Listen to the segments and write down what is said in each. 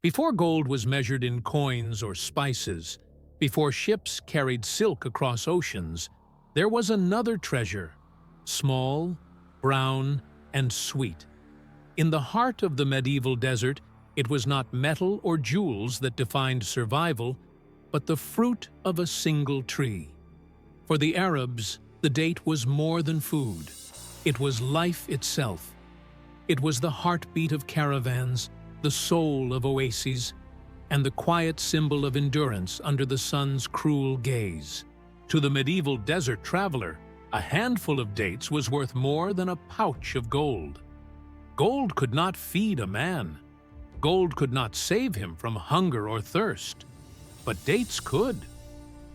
Before gold was measured in coins or spices, before ships carried silk across oceans, there was another treasure, small, brown, and sweet. In the heart of the medieval desert, it was not metal or jewels that defined survival, but the fruit of a single tree. For the Arabs, the date was more than food. It was life itself. It was the heartbeat of caravans, the soul of oases, and the quiet symbol of endurance under the sun's cruel gaze. To the medieval desert traveler, a handful of dates was worth more than a pouch of gold. Gold could not feed a man. Gold could not save him from hunger or thirst. But dates could.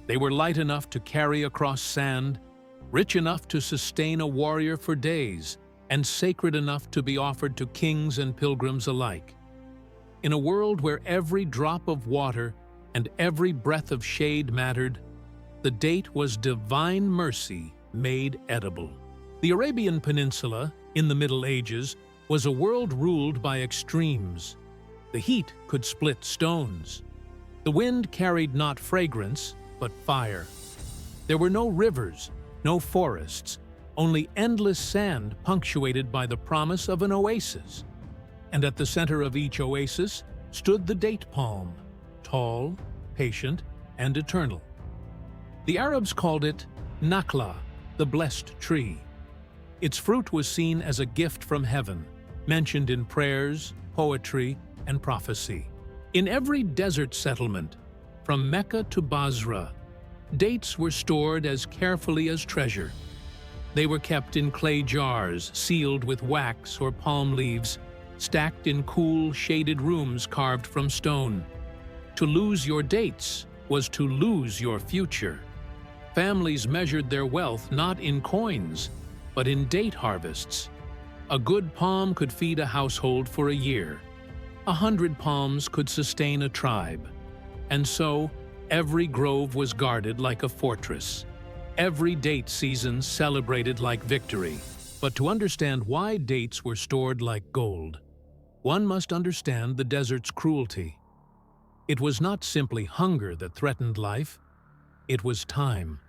They were light enough to carry across sand, rich enough to sustain a warrior for days, and sacred enough to be offered to kings and pilgrims alike. In a world where every drop of water and every breath of shade mattered, the date was divine mercy made edible. The Arabian Peninsula, in the Middle Ages, was a world ruled by extremes. The heat could split stones. The wind carried not fragrance, but fire. There were no rivers, no forests, only endless sand punctuated by the promise of an oasis. And at the center of each oasis stood the date palm, tall, patient, and eternal. The Arabs called it Nakhla, the blessed tree. Its fruit was seen as a gift from heaven, mentioned in prayers, poetry, and prophecy. In every desert settlement, from Mecca to Basra, dates were stored as carefully as treasure. They were kept in clay jars, sealed with wax or palm leaves, stacked in cool, shaded rooms carved from stone. To lose your dates was to lose your future. Families measured their wealth not in coins, but in date harvests. A good palm could feed a household for a year. 100 palms could sustain a tribe. And so, every grove was guarded like a fortress. Every date season celebrated like victory. But to understand why dates were stored like gold, one must understand the desert's cruelty. It was not simply hunger that threatened life, it was time.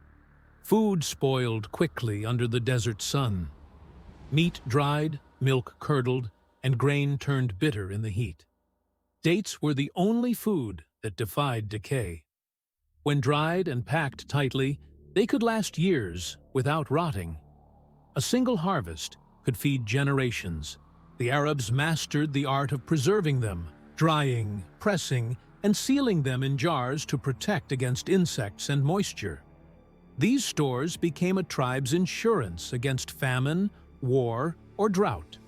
Food spoiled quickly under the desert sun. Meat dried, milk curdled, and grain turned bitter in the heat. Dates were the only food that defied decay. When dried and packed tightly, they could last years without rotting. A single harvest could feed generations. The Arabs mastered the art of preserving them, drying, pressing, and sealing them in jars to protect against insects and moisture. These stores became a tribe's insurance against famine, war, or drought.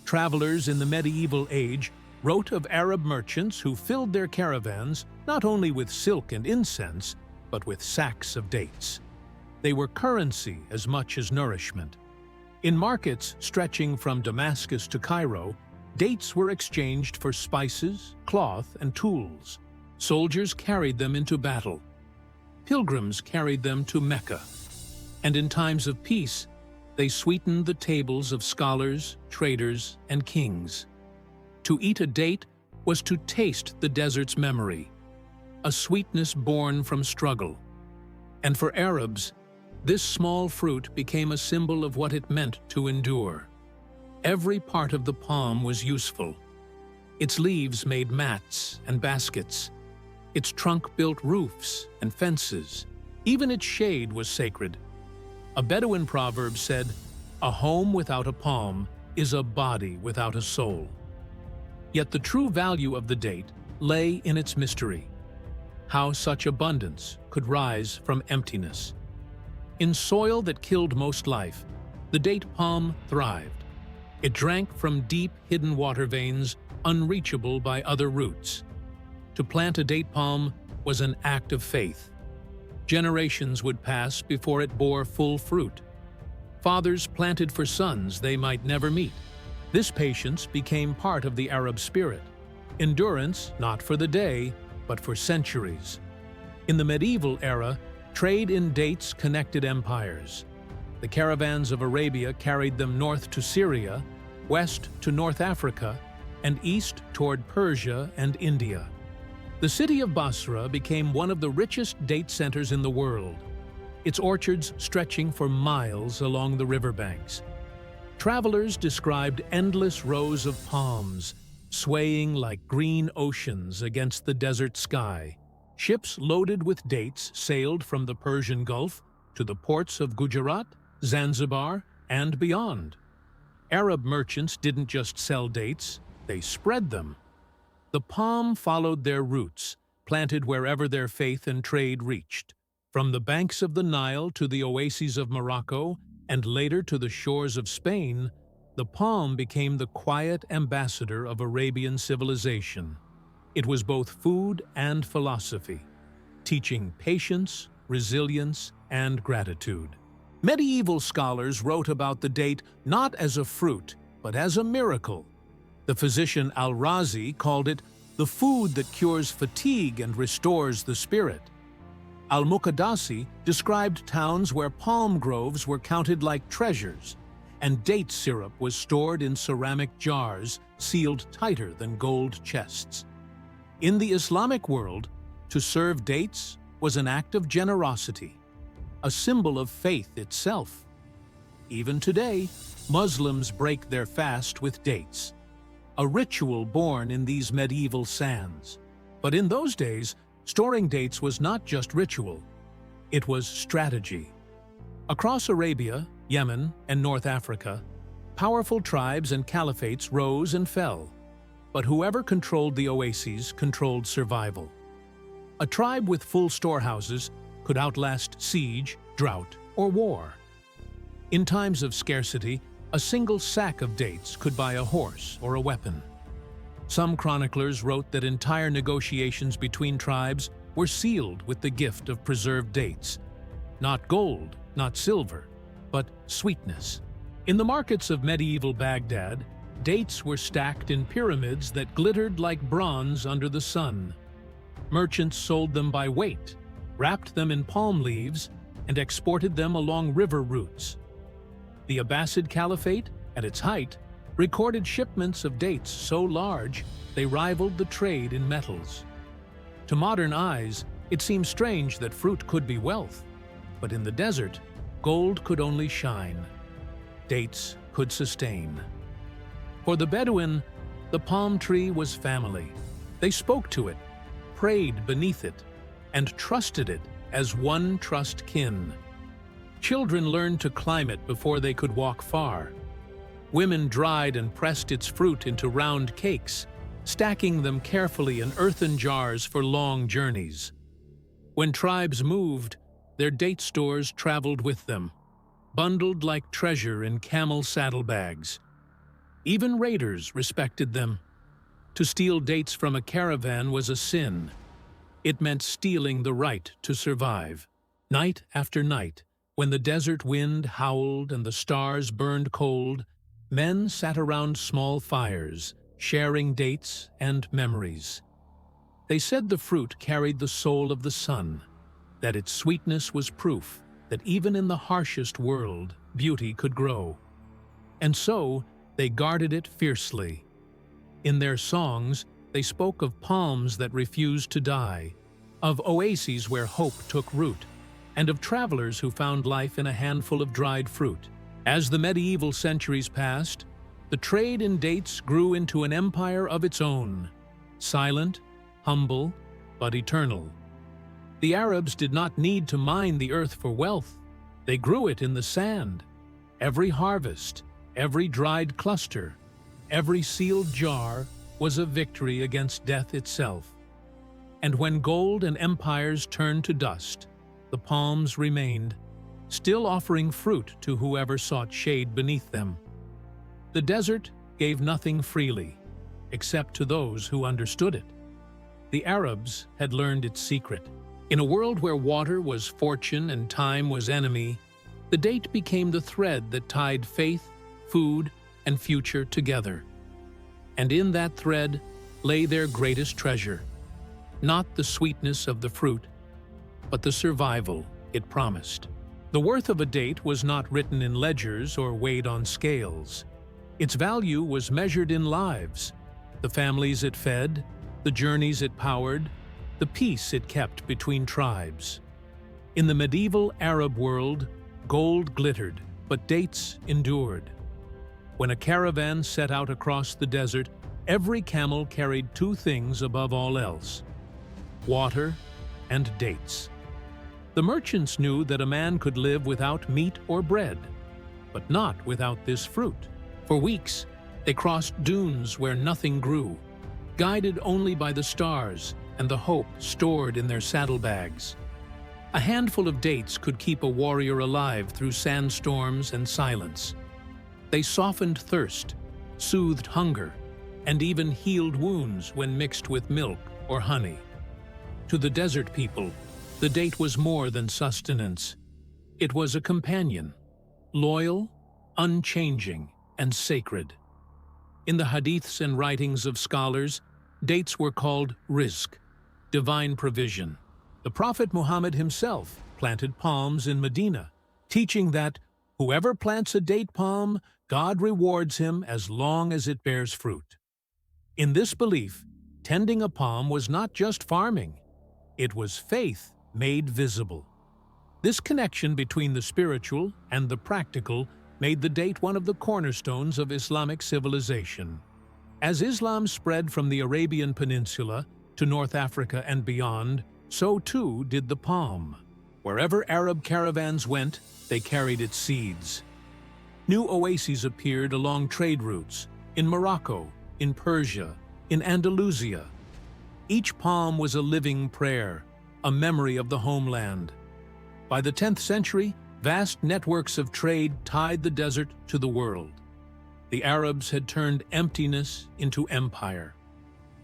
Travelers in the medieval age wrote of Arab merchants who filled their caravans not only with silk and incense, but with sacks of dates. They were currency as much as nourishment. In markets stretching from Damascus to Cairo, dates were exchanged for spices, cloth, and tools. Soldiers carried them into battle. Pilgrims carried them to Mecca. And in times of peace, they sweetened the tables of scholars, traders, and kings. To eat a date was to taste the desert's memory, a sweetness born from struggle. And for Arabs, this small fruit became a symbol of what it meant to endure. Every part of the palm was useful. Its leaves made mats and baskets. Its trunk built roofs and fences. Even its shade was sacred. A Bedouin proverb said, "A home without a palm is a body without a soul." Yet the true value of the date lay in its mystery. How such abundance could rise from emptiness. In soil that killed most life, the date palm thrived. It drank from deep, hidden water veins unreachable by other roots. To plant a date palm was an act of faith. Generations would pass before it bore full fruit. Fathers planted for sons they might never meet. This patience became part of the Arab spirit. Endurance not for the day, but for centuries. In the medieval era, trade in dates connected empires. The caravans of Arabia carried them north to Syria, west to North Africa, and east toward Persia and India. The city of Basra became one of the richest date centers in the world, its orchards stretching for miles along the riverbanks. Travelers described endless rows of palms, swaying like green oceans against the desert sky. Ships loaded with dates sailed from the Persian Gulf to the ports of Gujarat, Zanzibar, and beyond. Arab merchants didn't just sell dates, they spread them. The palm followed their roots, planted wherever their faith and trade reached. From the banks of the Nile to the oases of Morocco, and later to the shores of Spain, the palm became the quiet ambassador of Arabian civilization. It was both food and philosophy, teaching patience, resilience, and gratitude. Medieval scholars wrote about the date not as a fruit, but as a miracle. The physician Al-Razi called it the food that cures fatigue and restores the spirit. Al-Muqaddasi described towns where palm groves were counted like treasures, and date syrup was stored in ceramic jars sealed tighter than gold chests. In the Islamic world, to serve dates was an act of generosity, a symbol of faith itself. Even today, Muslims break their fast with dates, a ritual born in these medieval sands. But in those days, storing dates was not just ritual, it was strategy. Across Arabia, Yemen, and North Africa, powerful tribes and caliphates rose and fell, but whoever controlled the oases controlled survival. A tribe with full storehouses could outlast siege, drought, or war. In times of scarcity, a single sack of dates could buy a horse or a weapon. Some chroniclers wrote that entire negotiations between tribes were sealed with the gift of preserved dates. Not gold, not silver, but sweetness. In the markets of medieval Baghdad, dates were stacked in pyramids that glittered like bronze under the sun. Merchants sold them by weight, wrapped them in palm leaves, and exported them along river routes. The Abbasid Caliphate, at its height, recorded shipments of dates so large they rivaled the trade in metals. To modern eyes, it seems strange that fruit could be wealth, but in the desert, gold could only shine. Dates could sustain. For the Bedouin, the palm tree was family. They spoke to it, prayed beneath it, and trusted it as one trust kin. Children learned to climb it before they could walk far. Women dried and pressed its fruit into round cakes, stacking them carefully in earthen jars for long journeys. When tribes moved, their date stores traveled with them, bundled like treasure in camel saddlebags. Even raiders respected them. To steal dates from a caravan was a sin. It meant stealing the right to survive. Night after night, when the desert wind howled and the stars burned cold, men sat around small fires, sharing dates and memories. They said the fruit carried the soul of the sun, that its sweetness was proof that even in the harshest world, beauty could grow. And so, they guarded it fiercely. In their songs, they spoke of palms that refused to die, of oases where hope took root, and of travelers who found life in a handful of dried fruit. As the medieval centuries passed, the trade in dates grew into an empire of its own, silent, humble, but eternal. The Arabs did not need to mine the earth for wealth. They grew it in the sand. Every harvest, every dried cluster, every sealed jar was a victory against death itself. And when gold and empires turned to dust, the palms remained, still offering fruit to whoever sought shade beneath them. The desert gave nothing freely, except to those who understood it. The Arabs had learned its secret. In a world where water was fortune and time was enemy, the date became the thread that tied faith, food, and future together. And in that thread lay their greatest treasure, not the sweetness of the fruit, but the survival it promised. The worth of a date was not written in ledgers or weighed on scales. Its value was measured in lives, the families it fed, the journeys it powered, the peace it kept between tribes. In the medieval Arab world, gold glittered, but dates endured. When a caravan set out across the desert, every camel carried two things above all else: water and dates. The merchants knew that a man could live without meat or bread, but not without this fruit. For weeks, they crossed dunes where nothing grew, guided only by the stars and the hope stored in their saddlebags. A handful of dates could keep a warrior alive through sandstorms and silence. They softened thirst, soothed hunger, and even healed wounds when mixed with milk or honey. To the desert people, the date was more than sustenance. It was a companion, loyal, unchanging, and sacred. In the hadiths and writings of scholars, dates were called rizq, divine provision. The Prophet Muhammad himself planted palms in Medina, teaching that whoever plants a date palm, God rewards him as long as it bears fruit. In this belief, tending a palm was not just farming, it was faith made visible. This connection between the spiritual and the practical made the date one of the cornerstones of Islamic civilization. As Islam spread from the Arabian Peninsula to North Africa and beyond, so too did the palm. Wherever Arab caravans went, they carried its seeds. New oases appeared along trade routes, in Morocco, in Persia, in Andalusia. Each palm was a living prayer, a memory of the homeland. By the 10th century, vast networks of trade tied the desert to the world. The Arabs had turned emptiness into empire.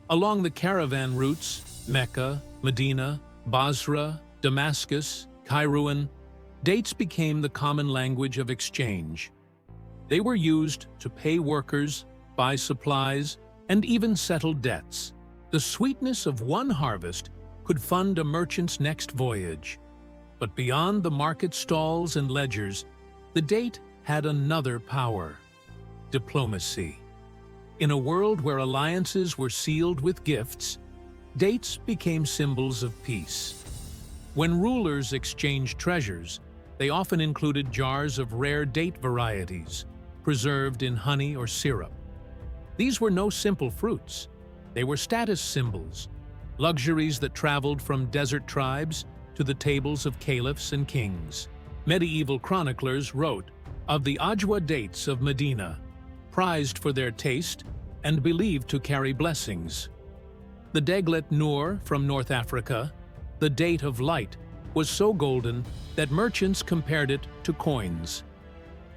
Along the caravan routes, Mecca, Medina, Basra, Damascus, Kairouan, dates became the common language of exchange. They were used to pay workers, buy supplies, and even settle debts. The sweetness of one harvest could fund a merchant's next voyage. But beyond the market stalls and ledgers, the date had another power: diplomacy. In a world where alliances were sealed with gifts, dates became symbols of peace. When rulers exchanged treasures, they often included jars of rare date varieties, preserved in honey or syrup. These were no simple fruits. They were status symbols, luxuries that traveled from desert tribes to the tables of caliphs and kings. Medieval chroniclers wrote of the Ajwa dates of Medina, prized for their taste and believed to carry blessings. The Deglet Nur from North Africa, the date of light, was so golden that merchants compared it to coins.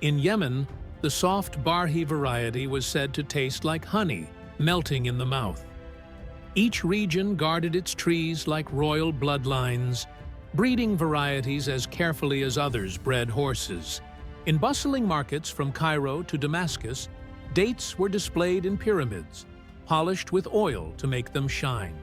In Yemen, the soft Barhi variety was said to taste like honey, melting in the mouth. Each region guarded its trees like royal bloodlines, breeding varieties as carefully as others bred horses. In bustling markets from Cairo to Damascus, dates were displayed in pyramids, polished with oil to make them shine.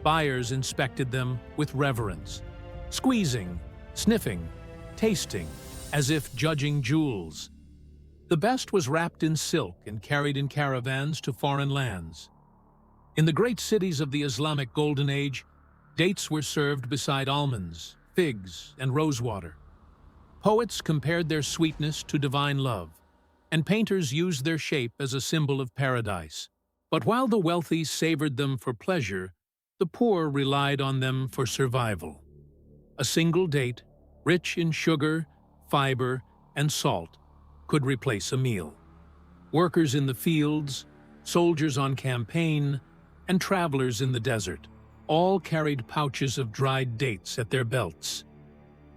Buyers inspected them with reverence, squeezing, sniffing, tasting, as if judging jewels. The best was wrapped in silk and carried in caravans to foreign lands. In the great cities of the Islamic Golden Age, dates were served beside almonds, figs, and rosewater. Poets compared their sweetness to divine love, and painters used their shape as a symbol of paradise. But while the wealthy savored them for pleasure, the poor relied on them for survival. A single date, rich in sugar, fiber, and salt, could replace a meal. Workers in the fields, soldiers on campaign, and travelers in the desert all carried pouches of dried dates at their belts.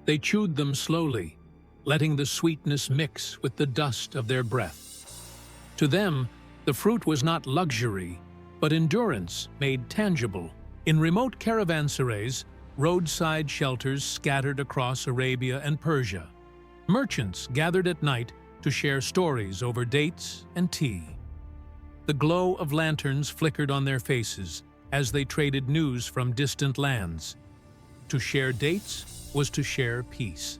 They chewed them slowly, letting the sweetness mix with the dust of their breath. To them, the fruit was not luxury, but endurance made tangible. In remote caravanserais, roadside shelters scattered across Arabia and Persia, merchants gathered at night to share stories over dates and tea. The glow of lanterns flickered on their faces as they traded news from distant lands. To share dates was to share peace.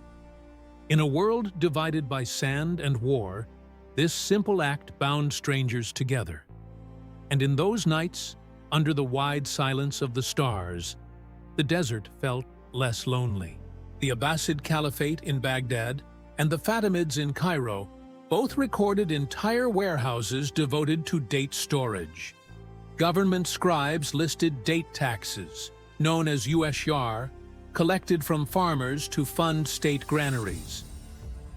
In a world divided by sand and war, this simple act bound strangers together. And in those nights, under the wide silence of the stars, the desert felt less lonely. The Abbasid Caliphate in Baghdad and the Fatimids in Cairo both recorded entire warehouses devoted to date storage. Government scribes listed date taxes, known as ushar, collected from farmers to fund state granaries.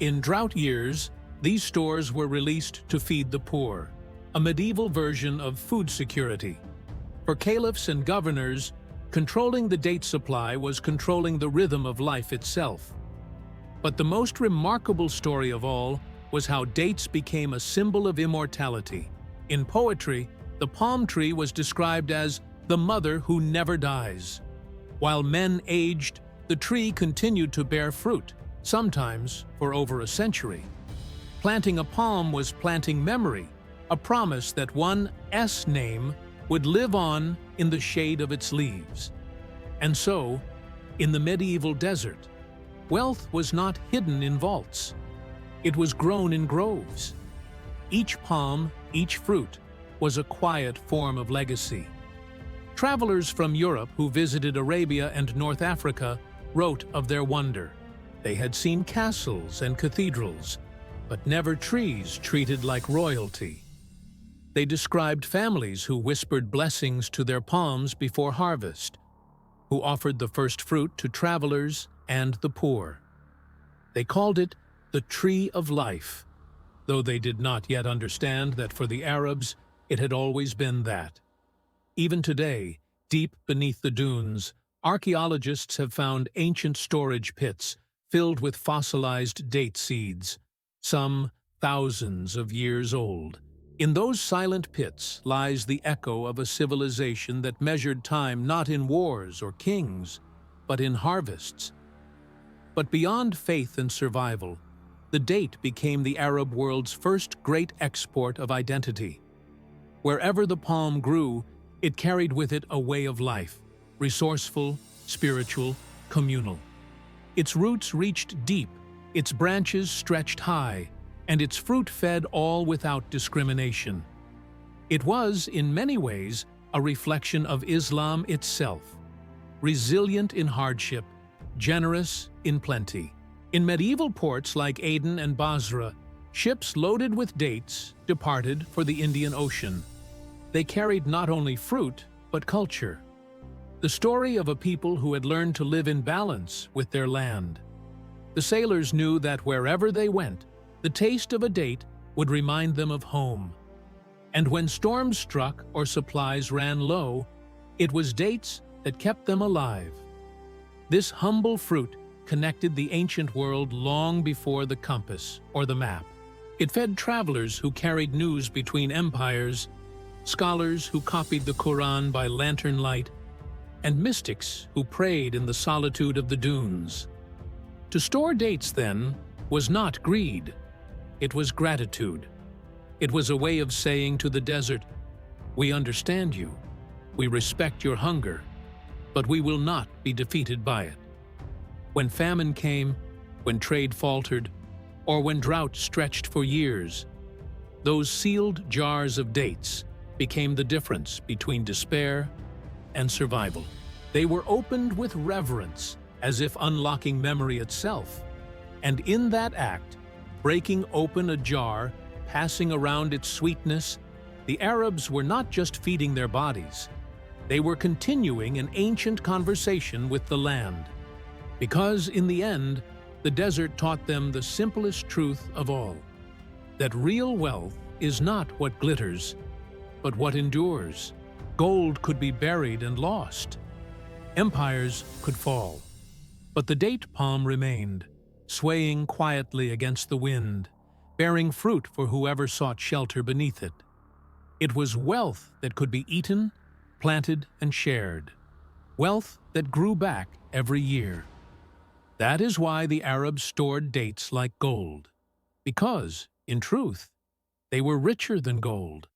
In drought years, these stores were released to feed the poor, a medieval version of food security. For caliphs and governors, controlling the date supply was controlling the rhythm of life itself. But the most remarkable story of all was how dates became a symbol of immortality. In poetry, the palm tree was described as the mother who never dies. While men aged, the tree continued to bear fruit, sometimes for over a century. Planting a palm was planting memory, a promise that one S name would live on in the shade of its leaves. And so, in the medieval desert, wealth was not hidden in vaults. It was grown in groves. Each palm, each fruit, was a quiet form of legacy. Travelers from Europe who visited Arabia and North Africa wrote of their wonder. They had seen castles and cathedrals, but never trees treated like royalty. They described families who whispered blessings to their palms before harvest, who offered the first fruit to travelers and the poor. They called it the Tree of Life, though they did not yet understand that for the Arabs it had always been that. Even today, deep beneath the dunes, archaeologists have found ancient storage pits filled with fossilized date seeds, some thousands of years old. In those silent pits lies the echo of a civilization that measured time not in wars or kings, but in harvests. But beyond faith and survival, the date became the Arab world's first great export of identity. Wherever the palm grew, it carried with it a way of life, resourceful, spiritual, communal. Its roots reached deep, its branches stretched high, and its fruit fed all without discrimination. It was, in many ways, a reflection of Islam itself, resilient in hardship, generous in plenty. In medieval ports like Aden and Basra, ships loaded with dates departed for the Indian Ocean. They carried not only fruit, but culture. The story of a people who had learned to live in balance with their land. The sailors knew that wherever they went, the taste of a date would remind them of home. And when storms struck or supplies ran low, it was dates that kept them alive. This humble fruit connected the ancient world long before the compass or the map. It fed travelers who carried news between empires, scholars who copied the Quran by lantern light, and mystics who prayed in the solitude of the dunes. To store dates, then, was not greed. It was gratitude. It was a way of saying to the desert, "We understand you, we respect your hunger, but we will not be defeated by it." When famine came, when trade faltered, or when drought stretched for years, those sealed jars of dates became the difference between despair and survival. They were opened with reverence, as if unlocking memory itself. And in that act, breaking open a jar, passing around its sweetness, the Arabs were not just feeding their bodies. They were continuing an ancient conversation with the land. Because in the end, the desert taught them the simplest truth of all, that real wealth is not what glitters, but what endures. Gold could be buried and lost. Empires could fall. But the date palm remained, swaying quietly against the wind, bearing fruit for whoever sought shelter beneath it. It was wealth that could be eaten, planted, and shared. Wealth that grew back every year. That is why the Arabs stored dates like gold. Because, in truth, they were richer than gold.